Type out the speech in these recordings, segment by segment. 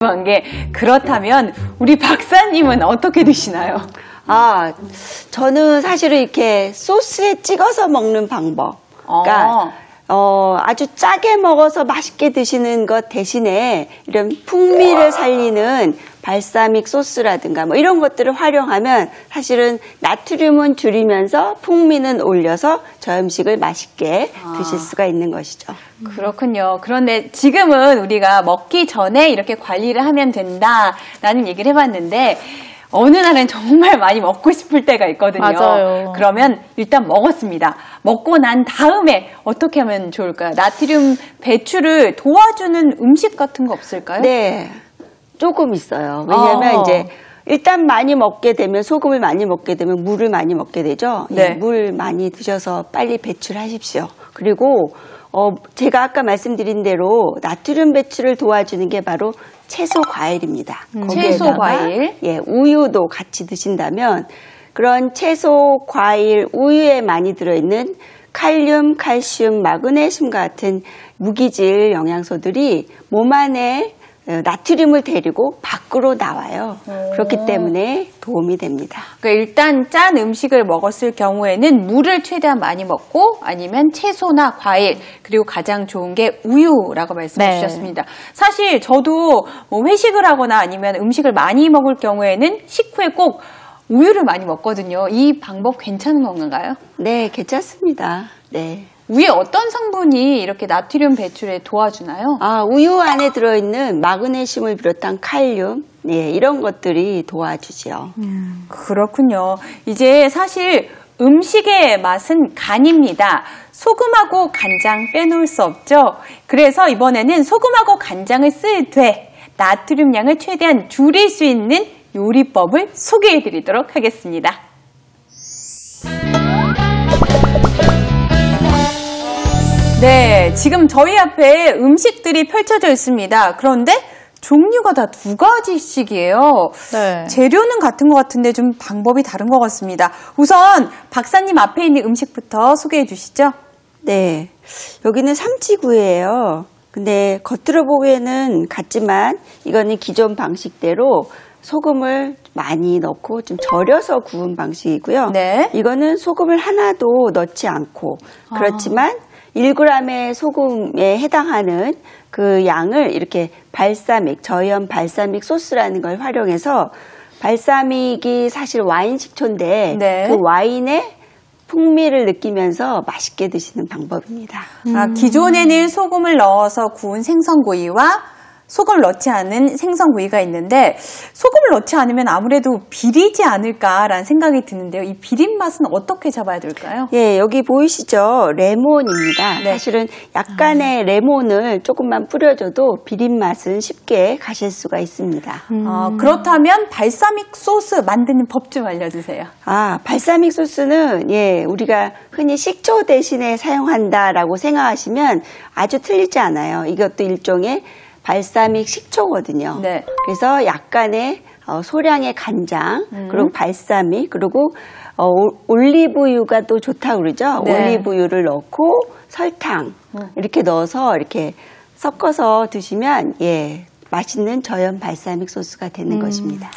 궁금한 게 그렇다면 우리 박사님은 어떻게 드시나요? 저는 사실은 이렇게 소스에 찍어서 먹는 방법. 그러니까 아주 짜게 먹어서 맛있게 드시는 것 대신에 이런 풍미를 살리는 발사믹 소스라든가 뭐 이런 것들을 활용하면 사실은 나트륨은 줄이면서 풍미는 올려서 저 음식을 맛있게 드실 수가 있는 것이죠. 그렇군요. 그런데 지금은 우리가 먹기 전에 이렇게 관리를 하면 된다라는 얘기를 해봤는데 어느 날은 정말 많이 먹고 싶을 때가 있거든요. 맞아요. 그러면 일단 먹었습니다. 먹고 난 다음에 어떻게 하면 좋을까요? 나트륨 배출을 도와주는 음식 같은 거 없을까요? 네, 조금 있어요. 왜냐하면 이제 일단 많이 먹게 되면 소금을 많이 먹게 되면 물을 많이 먹게 되죠. 네. 물 많이 드셔서 빨리 배출하십시오. 그리고 제가 아까 말씀드린 대로 나트륨 배출을 도와주는 게 바로 채소 과일입니다. 채소 과일. 우유도 같이 드신다면 그런 채소 과일 우유에 많이 들어있는 칼륨, 칼슘, 마그네슘 같은 무기질 영양소들이 몸 안에 나트륨을 데리고 밖으로 나와요. 그렇기 때문에 도움이 됩니다. 그러니까 일단 짠 음식을 먹었을 경우에는 물을 최대한 많이 먹고 아니면 채소나 과일 그리고 가장 좋은 게 우유라고 말씀해 주셨습니다. 사실 저도 뭐 회식을 하거나 아니면 음식을 많이 먹을 경우에는 식후에 꼭 우유를 많이 먹거든요. 이 방법 괜찮은 건가요? 네, 괜찮습니다. 네. 우유에 어떤 성분이 이렇게 나트륨 배출에 도와주나요? 우유 안에 들어있는 마그네슘을 비롯한 칼륨, 이런 것들이 도와주죠. 그렇군요. 이제 사실 음식의 맛은 간입니다. 소금하고 간장 빼놓을 수 없죠. 그래서 이번에는 소금하고 간장을 쓸 때 나트륨 양을 최대한 줄일 수 있는 요리법을 소개해 드리도록 하겠습니다. 네, 지금 저희 앞에 음식들이 펼쳐져 있습니다. 그런데 종류가 다 두 가지씩이에요. 네. 재료는 같은 것 같은데 좀 방법이 다른 것 같습니다. 우선 박사님 앞에 있는 음식부터 소개해 주시죠. 네, 여기는 삼치구이예요. 근데 겉으로 보기에는 같지만 이거는 기존 방식대로 소금을 많이 넣고 좀 절여서 구운 방식이고요. 네. 이거는 소금을 하나도 넣지 않고 그렇지만 1g의 소금에 해당하는 그 양을 이렇게 발사믹, 저염 발사믹 소스라는 걸 활용해서 발사믹이 사실 와인 식초인데 그 와인의 풍미를 느끼면서 맛있게 드시는 방법입니다. 기존에는 소금을 넣어서 구운 생선구이와 소금을 넣지 않은 생선구이가 있는데 소금을 넣지 않으면 아무래도 비리지 않을까라는 생각이 드는데요. 이 비린 맛은 어떻게 잡아야 될까요? 예, 여기 보이시죠? 레몬입니다. 사실은 약간의 레몬을 조금만 뿌려줘도 비린 맛은 쉽게 가실 수가 있습니다. 그렇다면 발사믹 소스 만드는 법 좀 알려주세요. 발사믹 소스는 우리가 흔히 식초 대신에 사용한다라고 생각하시면 아주 틀리지 않아요. 이것도 일종의 발사믹 식초거든요. 네. 그래서 약간의 소량의 간장, 그리고 발사믹, 그리고 올리브유가 또 좋다고 그러죠. 올리브유를 넣고 설탕 이렇게 넣어서 이렇게 섞어서 드시면 맛있는 저염 발사믹 소스가 되는 것입니다.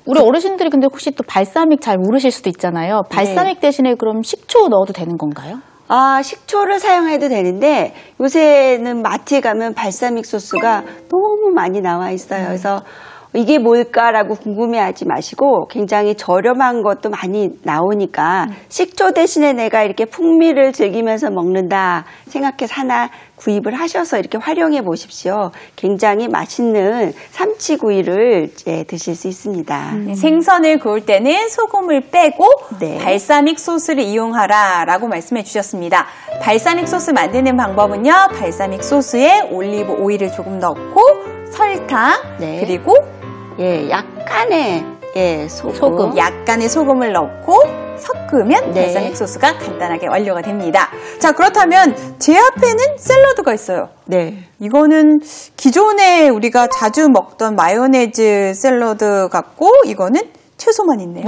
우리 어르신들이 근데 혹시 또 발사믹 잘 모르실 수도 있잖아요. 발사믹 대신에 그럼 식초 넣어도 되는 건가요? 식초를 사용해도 되는데 요새는 마트에 가면 발사믹 소스가 너무 많이 나와 있어요. 그래서 이게 뭘까라고 궁금해하지 마시고 굉장히 저렴한 것도 많이 나오니까 식초 대신에 내가 이렇게 풍미를 즐기면서 먹는다 생각해서 하나 구입을 하셔서 이렇게 활용해 보십시오. 굉장히 맛있는 삼치구이를 드실 수 있습니다. 생선을 구울 때는 소금을 빼고 발사믹 소스를 이용하라라고 말씀해 주셨습니다. 발사믹 소스 만드는 방법은요. 발사믹 소스에 올리브 오일을 조금 넣고 설탕 그리고 약간의 소금. 약간의 소금을 넣고 섞으면 발사믹 소스가 간단하게 완료가 됩니다. 자, 그렇다면 제 앞에는 샐러드가 있어요. 이거는 기존에 우리가 자주 먹던 마요네즈 샐러드 같고 이거는 채소만 있네요.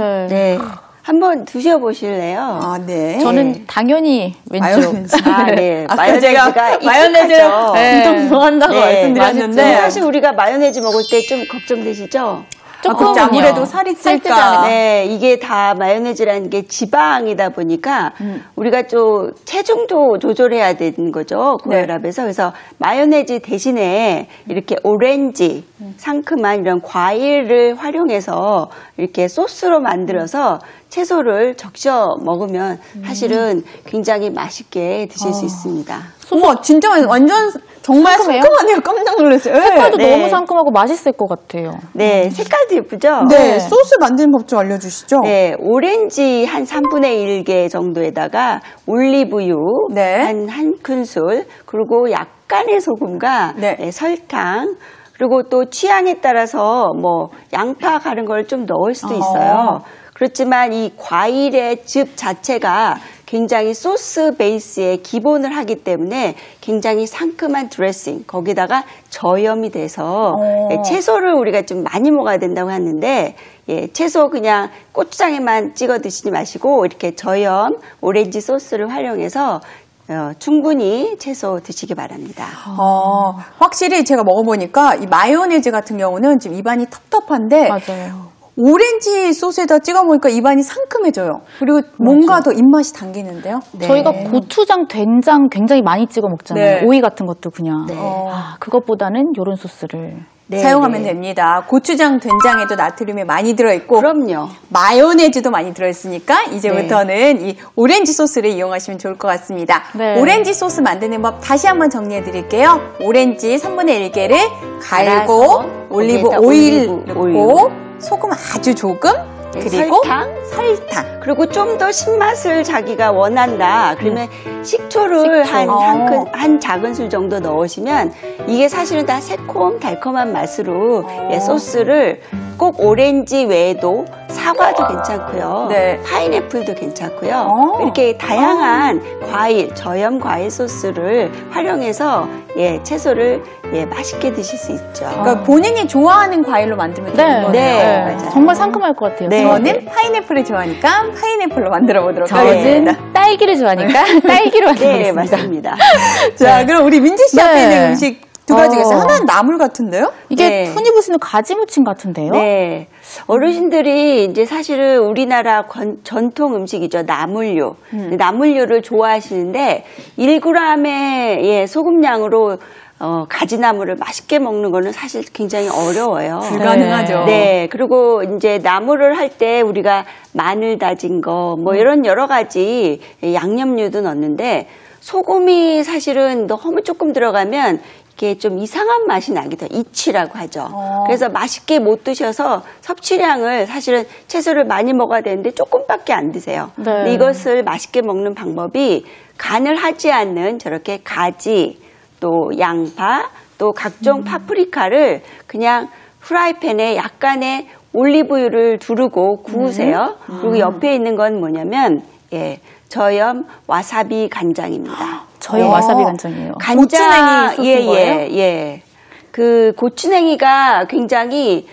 한번 드셔보실래요? 아, 네. 저는 당연히 왼쪽. 마요네즈. 아, 네. 아까 마요네즈가 제가 익숙하죠. 마요네즈를 네. 엄청 좋아한다고 말씀드렸는데 근데 사실 우리가 마요네즈 먹을 때 좀 걱정되시죠? 조금요. 아무래도 살이 찔까. 찔잖아요. 네, 이게 다 마요네즈라는 게 지방이다 보니까 우리가 좀 체중도 조절해야 되는 거죠. 고혈압에서. 그래서 마요네즈 대신에 이렇게 오렌지, 상큼한 이런 과일을 활용해서 이렇게 소스로 만들어서 채소를 적셔 먹으면 사실은 굉장히 맛있게 드실 수 있습니다. 어머, 진짜 완전 정말 상큼해요? 상큼하네요. 깜짝 놀랐어요. 색깔도 네. 너무 상큼하고 맛있을 것 같아요. 네, 색깔도 예쁘죠? 네, 소스 만드는 법 좀 알려주시죠. 네, 오렌지 한 3분의 1개 정도에다가 올리브유 네. 한 큰술, 그리고 약간의 소금과 네. 네, 설탕, 그리고 또 취향에 따라서 뭐 양파 가른 걸 좀 넣을 수도 있어요. 그렇지만 이 과일의 즙 자체가 굉장히 소스 베이스의 기본을 하기 때문에 굉장히 상큼한 드레싱, 거기다가 저염이 돼서 채소를 우리가 좀 많이 먹어야 된다고 하는데, 예, 채소 그냥 고추장에만 찍어 드시지 마시고 이렇게 저염 오렌지 소스를 활용해서 충분히 채소 드시기 바랍니다. 확실히 제가 먹어보니까 이 마요네즈 같은 경우는 지금 입안이 텁텁한데 맞아요. 오렌지 소스에다 찍어 먹으니까 입안이 상큼해져요. 그리고 뭔가 더 입맛이 당기는데요. 네. 저희가 고추장, 된장 굉장히 많이 찍어 먹잖아요. 네. 오이 같은 것도 그냥. 네. 그것보다는 이런 소스를. 네, 사용하면 네. 됩니다. 고추장, 된장에도 나트륨이 많이 들어있고 그럼요. 마요네즈도 많이 들어있으니까 이제부터는 이 오렌지 소스를 이용하시면 좋을 것 같습니다. 네. 오렌지 소스 만드는 법 다시 한번 정리해 드릴게요. 오렌지 3분의 1개를 갈고 갈아서 올리브 거기에다 오일 올리브 넣고 오일. 소금 아주 조금 네, 그리고 설탕. 그리고 좀 더 신맛을 자기가 원한다. 그러면 식초를 식초. 한 작은 술 정도 넣으시면 이게 사실은 다 새콤 달콤한 맛으로 예, 소스를 꼭 오렌지 외에도 사과도 괜찮고요. 네. 파인애플도 괜찮고요. 이렇게 다양한 과일, 저염 과일 소스를 활용해서 예, 채소를 예, 맛있게 드실 수 있죠. 그러니까 본인이 좋아하는 과일로 만들면 되는 거예요. 네, 맞아요. 정말 상큼할 것 같아요. 네. 저는 파인애플을 좋아하니까 파인애플로 만들어 보도록 저는 하겠습니다. 딸기를 좋아하니까 딸기로 네, 만들겠습니다. 맞습니다. 자, 그럼 우리 민지 씨 앞에 네. 있는 음식 두 가지가 있어요. 하나는 나물 같은데요? 이게 네. 흔히 보시는 가지무침 같은데요? 네. 어르신들이 이제 사실은 우리나라 전통 음식이죠. 나물류. 나물류를 좋아하시는데 1g의 예, 소금량으로 가지나물을 맛있게 먹는 거는 사실 굉장히 어려워요. 불가능하죠. 네. 그리고 이제 나물을 할 때 우리가 마늘 다진 거 뭐 이런 여러 가지 양념류도 넣는데 소금이 사실은 너무 조금 들어가면 이게 좀 이상한 맛이 나기도 해요. 이치라고 하죠. 그래서 맛있게 못 드셔서 섭취량을 사실은 채소를 많이 먹어야 되는데 조금밖에 안 드세요. 네. 근데 이것을 맛있게 먹는 방법이 간을 하지 않는 저렇게 가지, 또 양파, 또 각종 파프리카를 그냥 프라이팬에 약간의 올리브유를 두르고 구우세요. 그리고 옆에 있는 건 뭐냐면 예, 저염 와사비 간장입니다. 저희 와사비 간장이에요. 고추냉이 소스인 거예요? 예. 그 고추냉이가 굉장히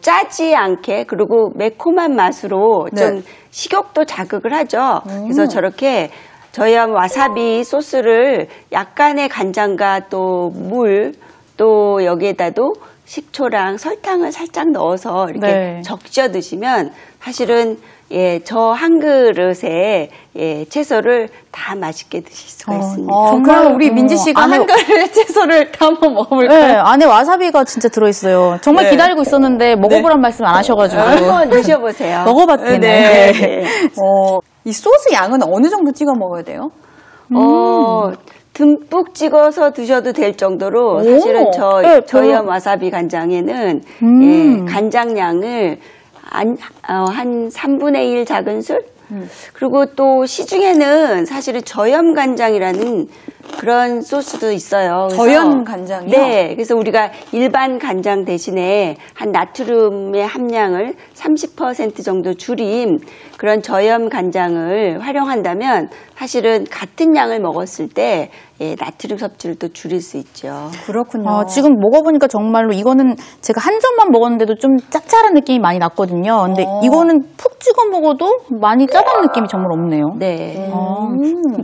짜지 않게 그리고 매콤한 맛으로 네. 좀 식욕도 자극을 하죠. 그래서 저렇게 저염 와사비 소스를 약간의 간장과 또 물, 또 여기에다도 식초랑 설탕을 살짝 넣어서 이렇게 네. 적셔 드시면 사실은 예, 저 한 그릇에 예, 채소를 다 맛있게 드실 수가 있습니다. 그럼 우리 민지 씨가 안에- 한 그릇 채소를 다 한번 먹어볼까요? 네, 안에 와사비가 진짜 들어있어요. 정말 네. 기다리고 있었는데 먹어보란 말씀 안 하셔가지고. 한번 드셔보세요. 먹어봤더니. 네. 네. 이 소스 양은 어느 정도 찍어 먹어야 돼요? 듬뿍 찍어서 드셔도 될 정도로 사실은 네, 저염 와사비 간장에는 예, 간장량을 한 3분의 1 작은 술? 그리고 또 시중에는 사실은 저염 간장이라는 그런 소스도 있어요. 그래서 저염 간장이요? 네. 그래서 우리가 일반 간장 대신에 한 나트륨의 함량을 30% 정도 줄인 그런 저염 간장을 활용한다면 사실은 같은 양을 먹었을 때 나트륨 섭취를 또 줄일 수 있죠. 그렇군요. 지금 먹어보니까 정말로 이거는 제가 한 점만 먹었는데도 좀 짭짤한 느낌이 많이 났거든요. 근데 이거는 푹 찍어 먹어도 많이 짜다는 느낌이 정말 없네요. 네.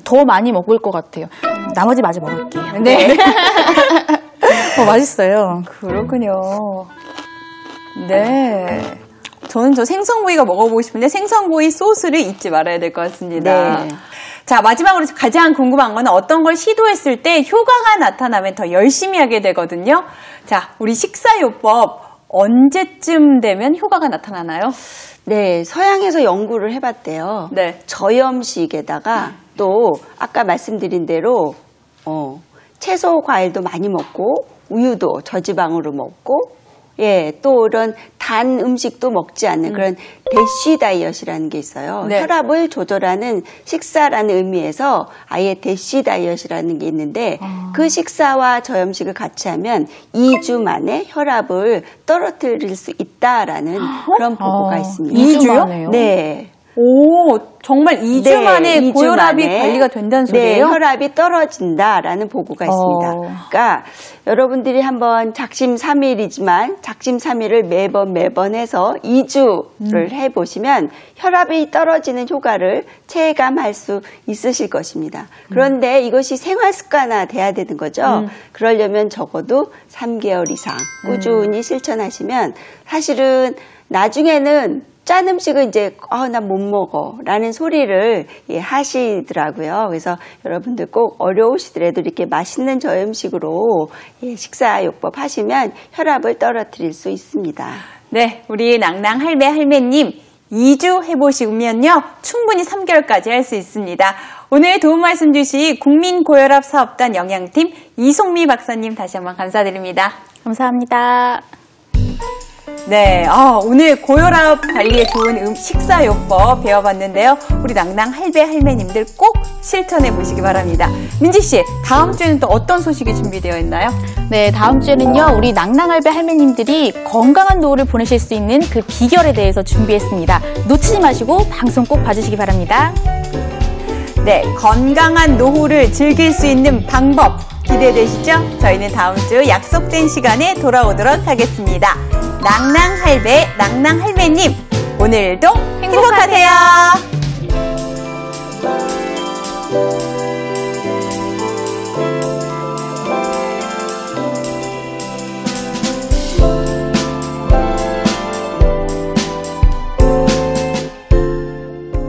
더 많이 먹을 것 같아요. 나머지 마저 먹을게요. 네. 맛있어요. 그렇군요. 네. 저는 저 생선구이가 먹어보고 싶은데 생선구이 소스를 잊지 말아야 될 것 같습니다. 네. 자, 마지막으로 가장 궁금한 거는 어떤 걸 시도했을 때 효과가 나타나면 더 열심히 하게 되거든요. 자, 우리 식사요법 언제쯤 되면 효과가 나타나나요? 네, 서양에서 연구를 해봤대요. 네. 저염식에다가 또 아까 말씀드린 대로 채소 과일도 많이 먹고 우유도 저지방으로 먹고 또 이런 단 음식도 먹지 않는 그런 대쉬 다이어트라는 게 있어요. 네. 혈압을 조절하는 식사라는 의미에서 아예 대쉬 다이어트라는 게 있는데 그 식사와 저염식을 같이 하면 2주 만에 혈압을 떨어뜨릴 수 있다라는 그런 보고가 있습니다. 2주요? 만에요? 네. 오, 정말 2주 네, 만에 2주 고혈압이 만에, 관리가 된다는 네, 소리예요? 혈압이 떨어진다라는 보고가 있습니다. 그러니까 여러분들이 한번 작심 3일이지만 작심 3일을 매번 해서 2주를 해보시면 혈압이 떨어지는 효과를 체감할 수 있으실 것입니다. 그런데 이것이 생활 습관화 돼야 되는 거죠. 그러려면 적어도 3개월 이상 꾸준히 실천하시면 사실은 나중에는 짠 음식을 이제 난 못 먹어 라는 소리를 하시더라고요. 그래서 여러분들 꼭 어려우시더라도 이렇게 맛있는 저염식으로 식사요법 하시면 혈압을 떨어뜨릴 수 있습니다. 네, 우리 낭낭 할배 할매님 2주 해보시면요 충분히 3개월까지 할 수 있습니다. 오늘 도움 말씀 주신 국민고혈압 사업단 영양팀 이송미 박사님 다시 한번 감사드립니다. 감사합니다. 네, 오늘 고혈압 관리에 좋은 식사요법 배워봤는데요. 우리 낭낭 할배 할매님들 꼭 실천해 보시기 바랍니다. 민지 씨, 다음 주에는 또 어떤 소식이 준비되어 있나요? 네, 다음 주에는요, 우리 낭낭할배 할매님들이 건강한 노후를 보내실 수 있는 그 비결에 대해서 준비했습니다. 놓치지 마시고 방송 꼭 봐주시기 바랍니다. 네, 건강한 노후를 즐길 수 있는 방법 기대되시죠? 저희는 다음 주 약속된 시간에 돌아오도록 하겠습니다. 낭낭 할배, 낭낭 할매님, 오늘도 행복하세요.